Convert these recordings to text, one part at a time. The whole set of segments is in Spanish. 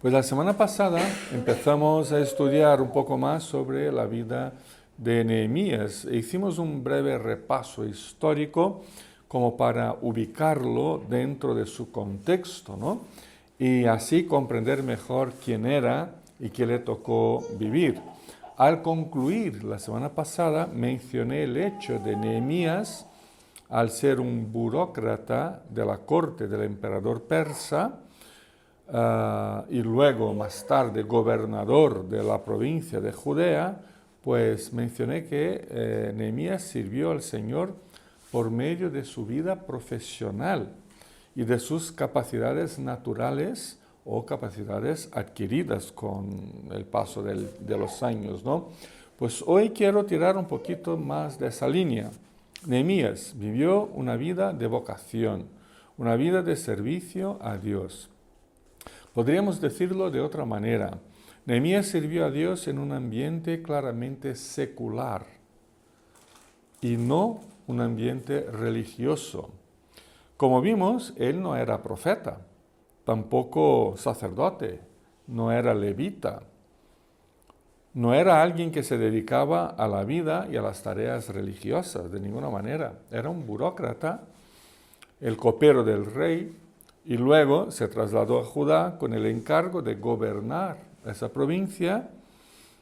Pues la semana pasada empezamos a estudiar un poco más sobre la vida de Nehemías. Hicimos un breve repaso histórico como para ubicarlo dentro de su contexto, ¿no? Y así comprender mejor quién era y qué le tocó vivir. Al concluir la semana pasada mencioné el hecho de Nehemías, al ser un burócrata de la corte del emperador persa, y luego más tarde gobernador de la provincia de Judea, pues mencioné que Nehemías sirvió al Señor por medio de su vida profesional y de sus capacidades naturales o capacidades adquiridas con el paso de los años, ¿no? Pues hoy quiero tirar un poquito más de esa línea. Nehemías vivió una vida de vocación, una vida de servicio a Dios. Podríamos decirlo de otra manera. Nehemías sirvió a Dios en un ambiente claramente secular y no un ambiente religioso. Como vimos, él no era profeta, tampoco sacerdote, no era levita, no era alguien que se dedicaba a la vida y a las tareas religiosas de ninguna manera. Era un burócrata, el copero del rey, y luego se trasladó a Judá con el encargo de gobernar esa provincia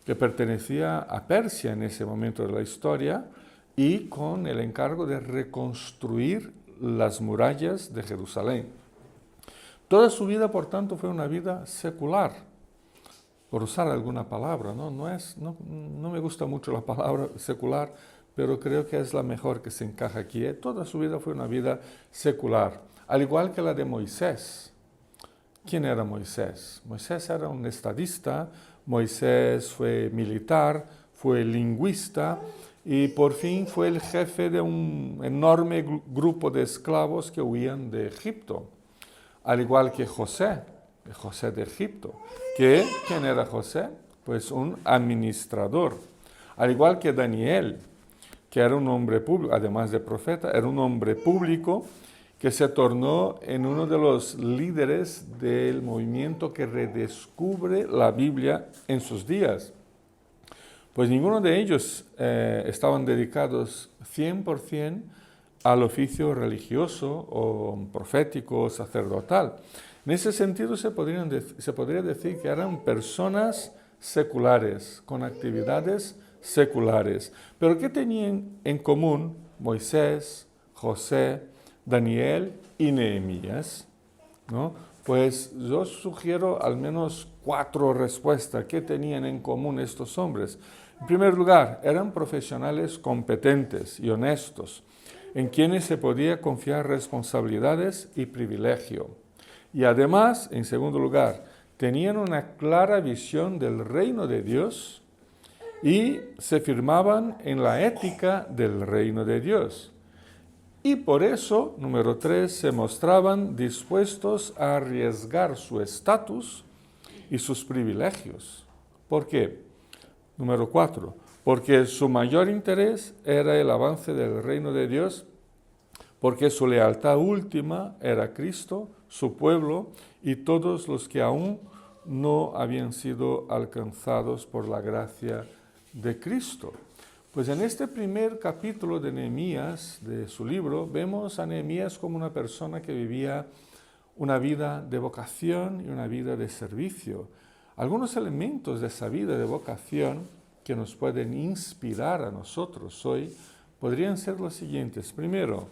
que pertenecía a Persia en ese momento de la historia y con el encargo de reconstruir las murallas de Jerusalén. Toda su vida, por tanto, fue una vida secular, por usar alguna palabra, ¿no? No me gusta mucho la palabra secular, pero creo que es la mejor que se encaja aquí. Toda su vida fue una vida secular, al igual que la de Moisés. ¿Quién era Moisés? Moisés era un estadista, Moisés fue militar, fue lingüista y por fin fue el jefe de un enorme grupo de esclavos que huían de Egipto. Al igual que José de Egipto. ¿Quién era José? Pues un administrador. Al igual que Daniel, que era un hombre público, además de profeta, era un hombre público que se tornó en uno de los líderes del movimiento que redescubre la Biblia en sus días. Pues ninguno de ellos estaban dedicados 100% al oficio religioso o profético o sacerdotal. En ese sentido se podría decir que eran personas seculares, con actividades seculares. Pero ¿qué tenían en común Moisés, José, Daniel y Nehemías? ¿No? Pues yo sugiero al menos 4 respuestas. ¿Qué tenían en común estos hombres? En primer lugar, eran profesionales competentes y honestos, en quienes se podía confiar responsabilidades y privilegio. Y además, en segundo lugar, tenían una clara visión del reino de Dios y se firmaban en la ética del reino de Dios. Y por eso, número 3, se mostraban dispuestos a arriesgar su estatus y sus privilegios. ¿Por qué? Número 4, porque su mayor interés era el avance del reino de Dios, porque su lealtad última era Cristo, su pueblo y todos los que aún no habían sido alcanzados por la gracia de Cristo. Pues en este primer capítulo de Nehemías, de su libro, vemos a Nehemías como una persona que vivía una vida de vocación y una vida de servicio. Algunos elementos de esa vida de vocación que nos pueden inspirar a nosotros hoy podrían ser los siguientes. Primero,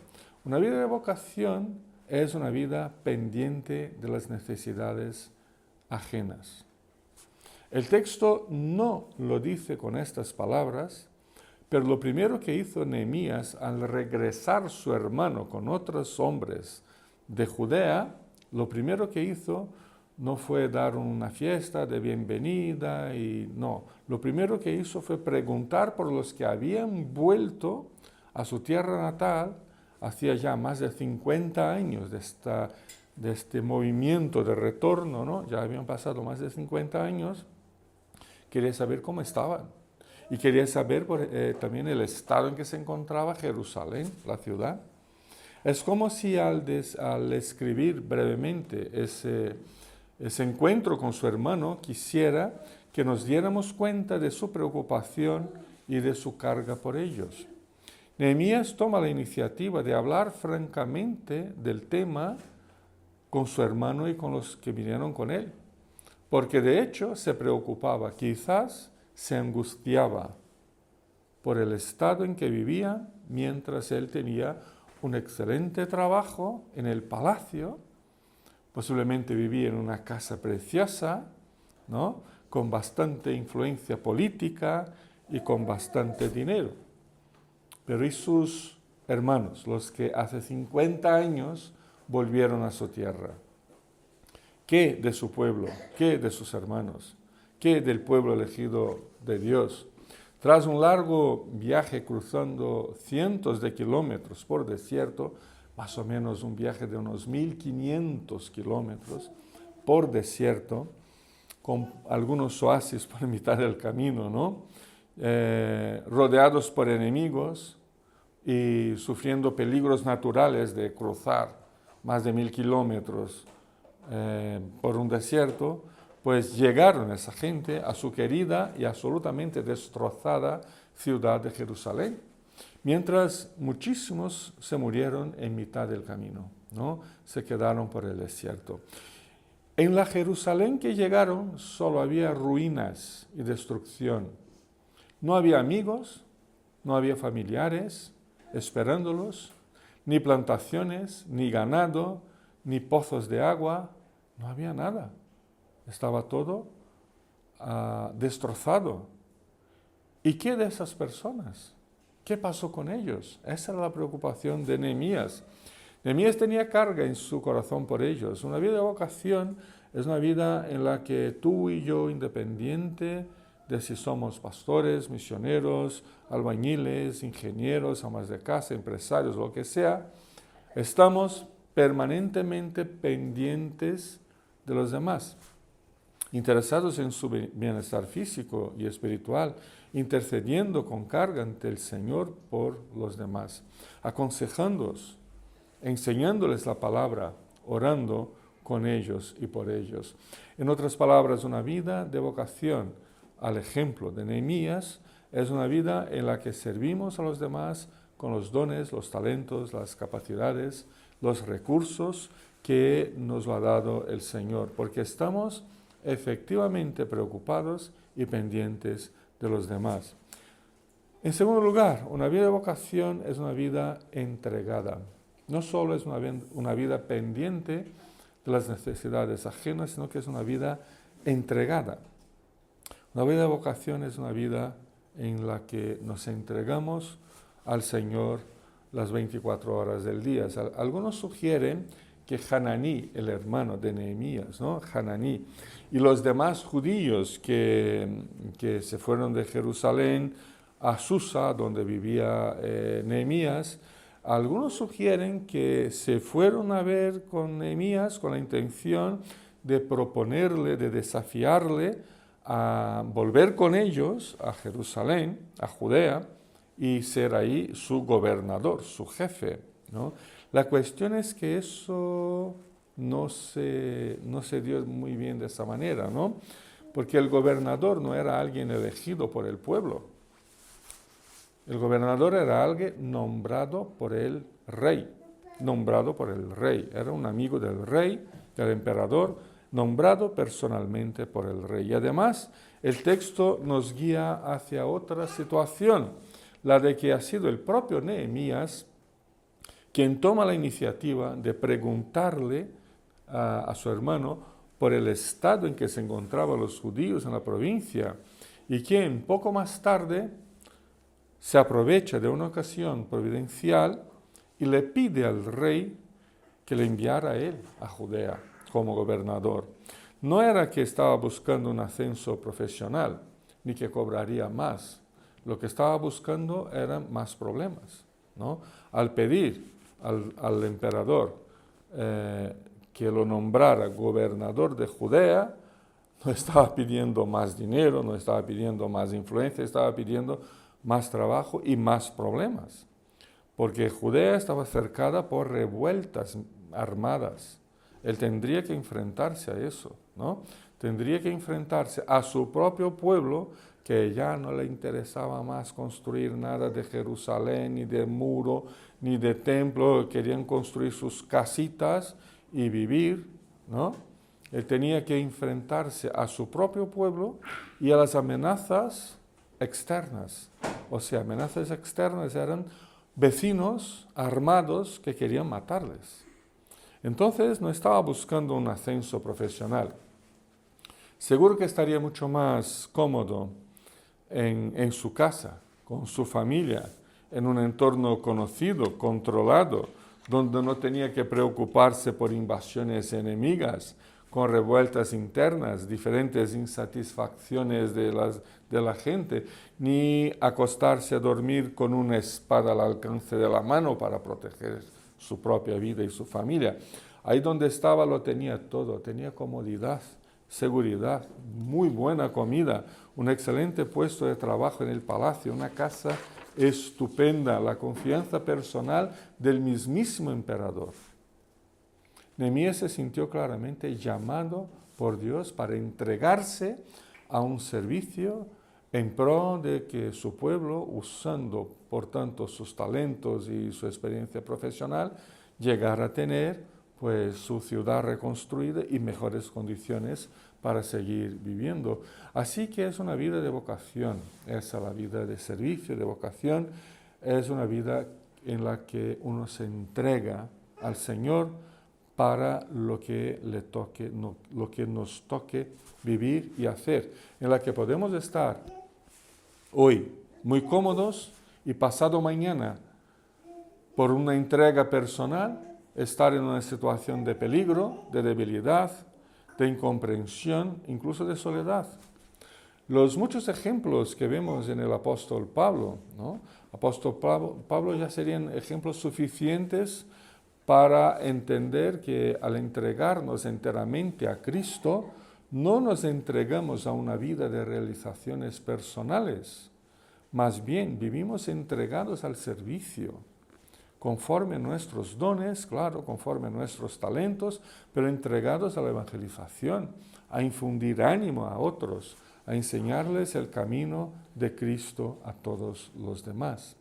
una vida de vocación es una vida pendiente de las necesidades ajenas. El texto no lo dice con estas palabras, pero lo primero que hizo Nehemías al regresar su hermano con otros hombres de Judea, lo primero que hizo no fue dar una fiesta de bienvenida no. Lo primero que hizo fue preguntar por los que habían vuelto a su tierra natal hacía ya más de 50 años de este movimiento de retorno, ¿no? Ya habían pasado más de 50 años. Quería saber cómo estaban. Y quería saber también el estado en que se encontraba Jerusalén, la ciudad. Es como si al escribir brevemente ese encuentro con su hermano, quisiera que nos diéramos cuenta de su preocupación y de su carga por ellos. Nehemías toma la iniciativa de hablar francamente del tema con su hermano y con los que vinieron con él, porque de hecho se preocupaba, quizás se angustiaba por el estado en que vivía mientras él tenía un excelente trabajo en el palacio, posiblemente vivía en una casa preciosa, ¿no?, con bastante influencia política y con bastante dinero. Pero ¿y sus hermanos, los que hace 50 años volvieron a su tierra? ¿Qué de su pueblo? ¿Qué de sus hermanos? ¿Qué del pueblo elegido de Dios? Tras un largo viaje cruzando cientos de kilómetros por desierto, más o menos un viaje de unos 1500 kilómetros por desierto, con algunos oasis por mitad del camino, ¿no? Rodeados por enemigos y sufriendo peligros naturales de cruzar más de 1000 kilómetros por un desierto, pues llegaron esa gente a su querida y absolutamente destrozada ciudad de Jerusalén, mientras muchísimos se murieron en mitad del camino, ¿no? Se quedaron por el desierto. En la Jerusalén que llegaron solo había ruinas y destrucción. No había amigos, no había familiares esperándolos, ni plantaciones, ni ganado, ni pozos de agua, no había nada. Estaba todo destrozado. ¿Y qué de esas personas? ¿Qué pasó con ellos? Esa era la preocupación de Nehemías. Nehemías tenía carga en su corazón por ellos. Una vida de vocación es una vida en la que tú y yo, independiente de si somos pastores, misioneros, albañiles, ingenieros, amas de casa, empresarios, lo que sea, estamos permanentemente pendientes de los demás, interesados en su bienestar físico y espiritual, intercediendo con carga ante el Señor por los demás, aconsejándolos, enseñándoles la palabra, orando con ellos y por ellos. En otras palabras, una vida de vocación, al ejemplo de Nehemías, es una vida en la que servimos a los demás con los dones, los talentos, las capacidades, los recursos que nos lo ha dado el Señor, porque estamos efectivamente preocupados y pendientes de los demás. En segundo lugar, una vida de vocación es una vida entregada. No solo es una vida pendiente de las necesidades ajenas, sino que es una vida entregada. Una vida de vocación es una vida en la que nos entregamos al Señor las 24 horas del día. O sea, algunos sugieren que Hananí, el hermano de Nehemías, ¿no?, Hananí, y los demás judíos que se fueron de Jerusalén a Susa, donde vivía Nehemías, algunos sugieren que se fueron a ver con Nehemías con la intención de proponerle, de desafiarle a volver con ellos a Jerusalén, a Judea, y ser ahí su gobernador, su jefe, ¿no? La cuestión es que eso no se dio muy bien de esa manera, ¿no? Porque el gobernador no era alguien elegido por el pueblo. El gobernador era alguien nombrado por el rey, Era un amigo del rey, del emperador, nombrado personalmente por el rey. Y además, el texto nos guía hacia otra situación, la de que ha sido el propio Nehemías quien toma la iniciativa de preguntarle a su hermano por el estado en que se encontraban los judíos en la provincia, y quien poco más tarde se aprovecha de una ocasión providencial y le pide al rey que le enviara a él a Judea como gobernador. No era que estaba buscando un ascenso profesional, ni que cobraría más. Lo que estaba buscando eran más problemas, ¿no? Al pedir al emperador que lo nombrara gobernador de Judea, no estaba pidiendo más dinero, no estaba pidiendo más influencia, estaba pidiendo más trabajo y más problemas, porque Judea estaba cercada por revueltas armadas. Él tendría que enfrentarse a eso, ¿no? Tendría que enfrentarse a su propio pueblo, que ya no le interesaba más construir nada de Jerusalén, ni de muro, ni de templo, querían construir sus casitas y vivir, ¿no? Él tenía que enfrentarse a su propio pueblo y a las amenazas externas. O sea, amenazas externas eran vecinos armados que querían matarles. Entonces no estaba buscando un ascenso profesional. Seguro que estaría mucho más cómodo en su casa, con su familia, en un entorno conocido, controlado, donde no tenía que preocuparse por invasiones enemigas, con revueltas internas, diferentes insatisfacciones de la gente, ni acostarse a dormir con una espada al alcance de la mano para proteger su propia vida y su familia. Ahí donde estaba lo tenía todo, tenía comodidad, seguridad, muy buena comida, un excelente puesto de trabajo en el palacio, una casa estupenda, la confianza personal del mismísimo emperador. Nehemías se sintió claramente llamado por Dios para entregarse a un servicio en pro de que su pueblo, usando por tanto sus talentos y su experiencia profesional, llegara a tener pues su ciudad reconstruida y mejores condiciones para seguir viviendo. Así que es una vida de vocación, es la vida de servicio, de vocación, es una vida en la que uno se entrega al Señor para lo que le toque, lo que nos toque vivir y hacer, en la que podemos estar hoy muy cómodos y pasado mañana por una entrega personal estar en una situación de peligro, de debilidad, de incomprensión, incluso de soledad. Los muchos ejemplos que vemos en el apóstol Pablo, ¿no? Apóstol Pablo ya serían ejemplos suficientes para entender que al entregarnos enteramente a Cristo, no nos entregamos a una vida de realizaciones personales, más bien vivimos entregados al servicio, conforme a nuestros dones, claro, conforme a nuestros talentos, pero entregados a la evangelización, a infundir ánimo a otros, a enseñarles el camino de Cristo a todos los demás.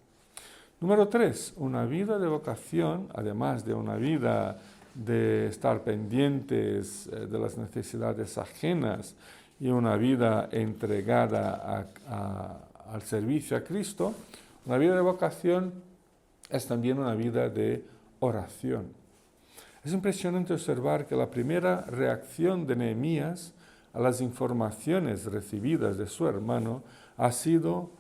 Número 3, una vida de vocación, además de una vida de estar pendientes de las necesidades ajenas y una vida entregada al servicio a Cristo, una vida de vocación es también una vida de oración. Es impresionante observar que la primera reacción de Nehemías a las informaciones recibidas de su hermano ha sido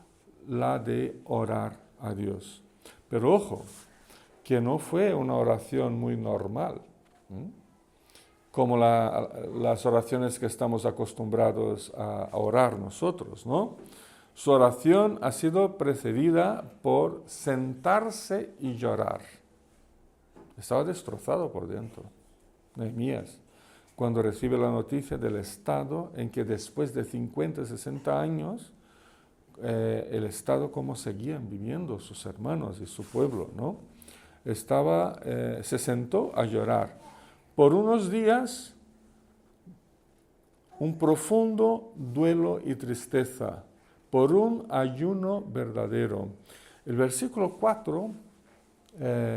la de orar a Dios. Pero ojo, que no fue una oración muy normal, como las oraciones que estamos acostumbrados a orar nosotros, ¿no? Su oración ha sido precedida por sentarse y llorar. Estaba destrozado por dentro, Nehemías, cuando recibe la noticia del estado en que después de 50, 60 años, el estado como seguían viviendo sus hermanos y su pueblo, ¿no? Se sentó a llorar. Por unos días, un profundo duelo y tristeza, por un ayuno verdadero. El versículo 4,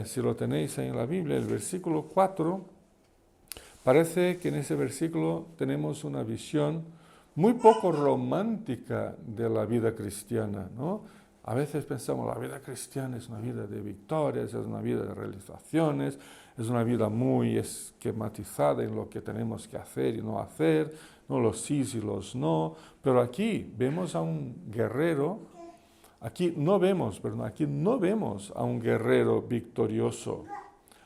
si lo tenéis ahí en la Biblia, el versículo 4, parece que en ese versículo tenemos una visión muy poco romántica de la vida cristiana, ¿no? A veces pensamos la vida cristiana es una vida de victorias, es una vida de realizaciones, es una vida muy esquematizada en lo que tenemos que hacer y no hacer, ¿no? Los sí y los no, pero aquí vemos a un guerrero, aquí no vemos a un guerrero victorioso,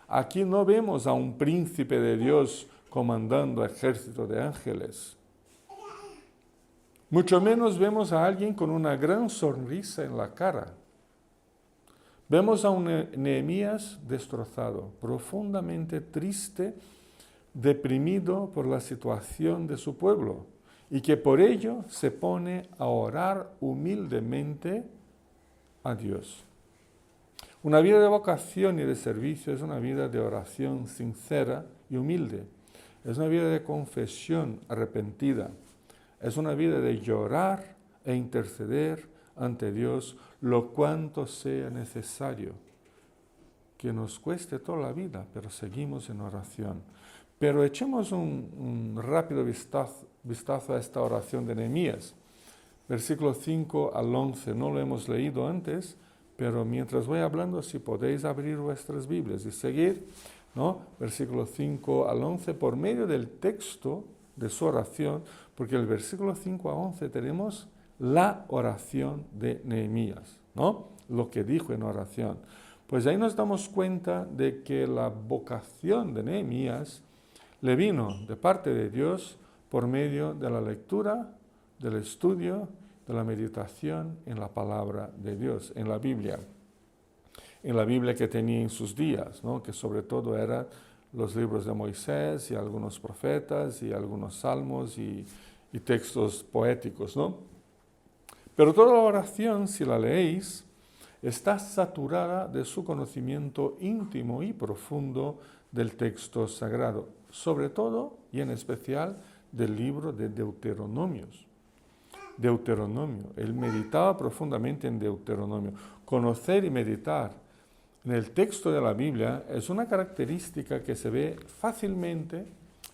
aquí no vemos a un príncipe de Dios comandando ejército de ángeles. Mucho menos vemos a alguien con una gran sonrisa en la cara. Vemos a un Nehemías destrozado, profundamente triste, deprimido por la situación de su pueblo y que por ello se pone a orar humildemente a Dios. Una vida de vocación y de servicio es una vida de oración sincera y humilde. es una vida de confesión arrepentida, es una vida de llorar e interceder ante Dios lo cuanto sea necesario, que nos cueste toda la vida, pero seguimos en oración. Pero echemos un rápido vistazo a esta oración de Nehemías. Versículo 5 al 11, no lo hemos leído antes, pero mientras voy hablando, si podéis abrir vuestras Biblias y seguir, ¿no? Versículo 5 al 11, por medio del texto de su oración, porque el versículo 5 a 11 tenemos la oración de Nehemías, ¿no? Lo que dijo en oración. Pues ahí nos damos cuenta de que la vocación de Nehemías le vino de parte de Dios por medio de la lectura, del estudio, de la meditación en la palabra de Dios, en la Biblia que tenía en sus días, ¿no? Que sobre todo eran los libros de Moisés y algunos profetas y algunos salmos y textos poéticos, ¿no? Pero toda la oración, si la leéis, está saturada de su conocimiento íntimo y profundo del texto sagrado, sobre todo y en especial del libro de Deuteronomios. Deuteronomio, él meditaba profundamente en Deuteronomio. Conocer y meditar en el texto de la Biblia es una característica que se ve fácilmente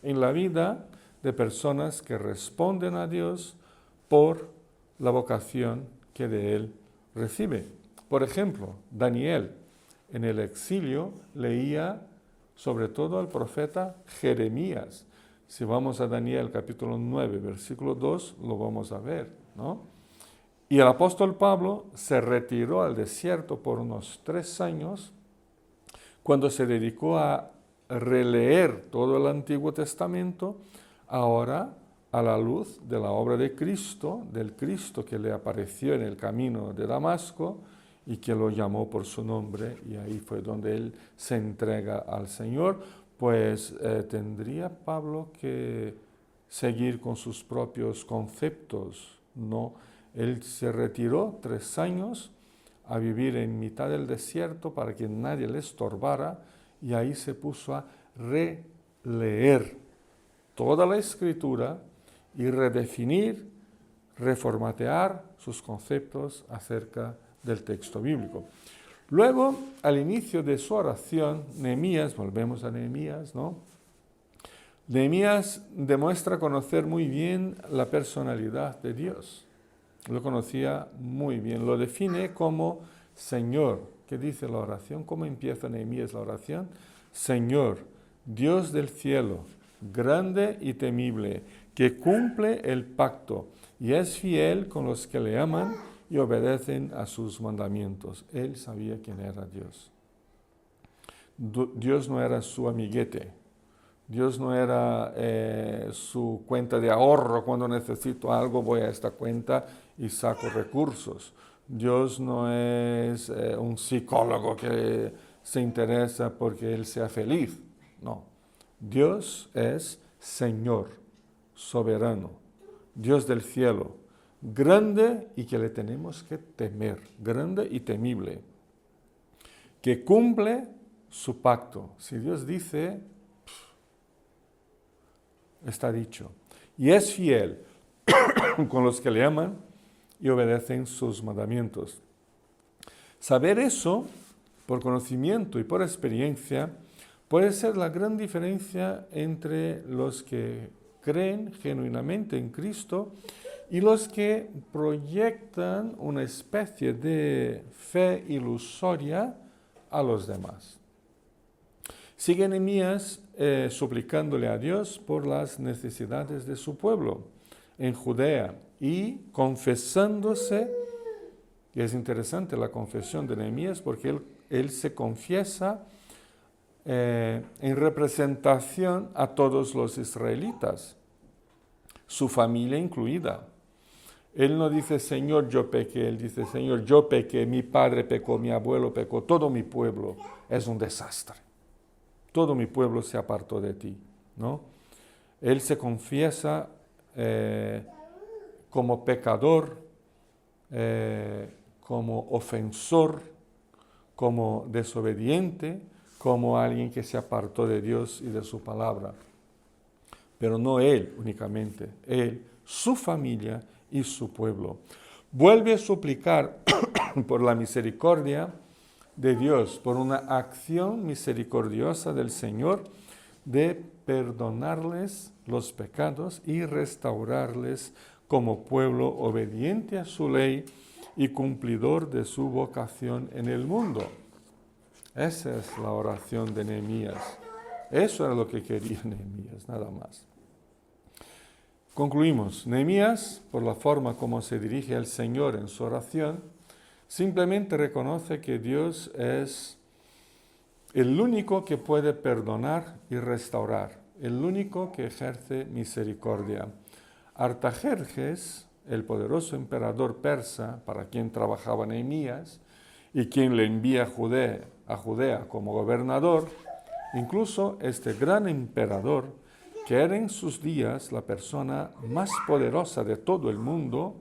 en la vida de personas que responden a Dios por la vocación que de Él recibe. Por ejemplo, Daniel en el exilio leía sobre todo al profeta Jeremías. Si vamos a Daniel capítulo 9, versículo 2, lo vamos a ver, ¿no? Y el apóstol Pablo se retiró al desierto por unos 3 años cuando se dedicó a releer todo el Antiguo Testamento, ahora a la luz de la obra de Cristo, del Cristo que le apareció en el camino de Damasco y que lo llamó por su nombre, y ahí fue donde él se entrega al Señor. Pues tendría Pablo que seguir con sus propios conceptos, ¿no? Él se retiró 3 años a vivir en mitad del desierto para que nadie le estorbara, y ahí se puso a releer toda la Escritura y redefinir, reformatear sus conceptos acerca del texto bíblico. Luego, al inicio de su oración, Nehemías, volvemos a Nehemías, ¿no? Nehemías demuestra conocer muy bien la personalidad de Dios. Lo conocía muy bien, lo define como Señor. ¿Qué dice la oración? ¿Cómo empieza Nehemías la oración? Señor, Dios del cielo, grande y temible, que cumple el pacto y es fiel con los que le aman y obedecen a sus mandamientos. Él sabía quién era Dios. Dios no era su amiguete. Dios no era su cuenta de ahorro. Cuando necesito algo voy a esta cuenta y saco recursos. Dios no es un psicólogo que se interesa porque él sea feliz. No. Dios es Señor, soberano, Dios del cielo, grande y que le tenemos que temer, grande y temible, que cumple su pacto. Si Dios dice, está dicho. Y es fiel con los que le aman y obedecen sus mandamientos. Saber eso, por conocimiento y por experiencia, puede ser la gran diferencia entre los que creen genuinamente en Cristo y los que proyectan una especie de fe ilusoria a los demás. Sigue Nehemías suplicándole a Dios por las necesidades de su pueblo en Judea y confesándose, y es interesante la confesión de Nehemías porque él se confiesa en representación a todos los israelitas, su familia incluida. Él no dice, Señor, yo pequé, él dice, Señor, yo pequé, mi padre pecó, mi abuelo pecó, todo mi pueblo es un desastre. Todo mi pueblo se apartó de ti, ¿no? Él se confiesa como pecador, como ofensor, como desobediente, como alguien que se apartó de Dios y de su palabra. pero no él únicamente, él, su familia y su pueblo. Vuelve a suplicar por la misericordia de Dios, por una acción misericordiosa del Señor de perdonarles los pecados y restaurarles como pueblo obediente a su ley y cumplidor de su vocación en el mundo. Esa es la oración de Nehemías. Eso era lo que quería Nehemías, nada más. Concluimos. Nehemías, por la forma como se dirige al Señor en su oración, simplemente reconoce que Dios es el único que puede perdonar y restaurar, el único que ejerce misericordia. Artajerjes, el poderoso emperador persa para quien trabajaba Nehemías y quien le envía a Judea como gobernador, incluso este gran emperador, que era en sus días la persona más poderosa de todo el mundo,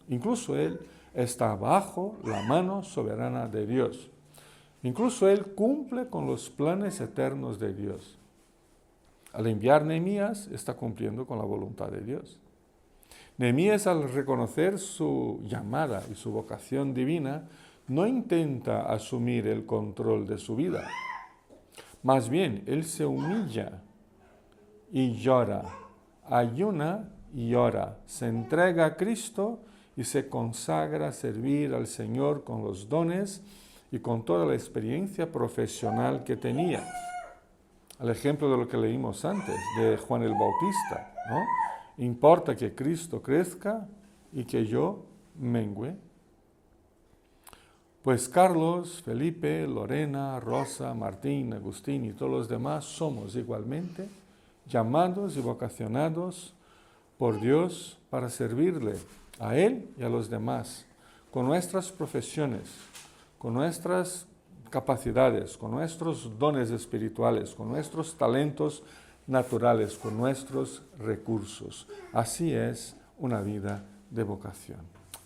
incluso él está bajo la mano soberana de Dios. Incluso él cumple con los planes eternos de Dios. Al enviar Nehemías, está cumpliendo con la voluntad de Dios. Nehemías, al reconocer su llamada y su vocación divina, no intenta asumir el control de su vida. Más bien, él se humilla y llora, ayuna y ora, se entrega a Cristo y se consagra a servir al Señor con los dones y con toda la experiencia profesional que tenía. Al ejemplo de lo que leímos antes, de Juan el Bautista, ¿no? Importa que Cristo crezca y que yo mengüe. Pues Carlos, Felipe, Lorena, Rosa, Martín, Agustín y todos los demás somos igualmente llamados y vocacionados por Dios para servirle a Él y a los demás, con nuestras profesiones, con nuestras capacidades, con nuestros dones espirituales, con nuestros talentos naturales, con nuestros recursos. Así es una vida de vocación.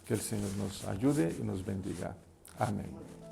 Que el Señor nos ayude y nos bendiga. Amén.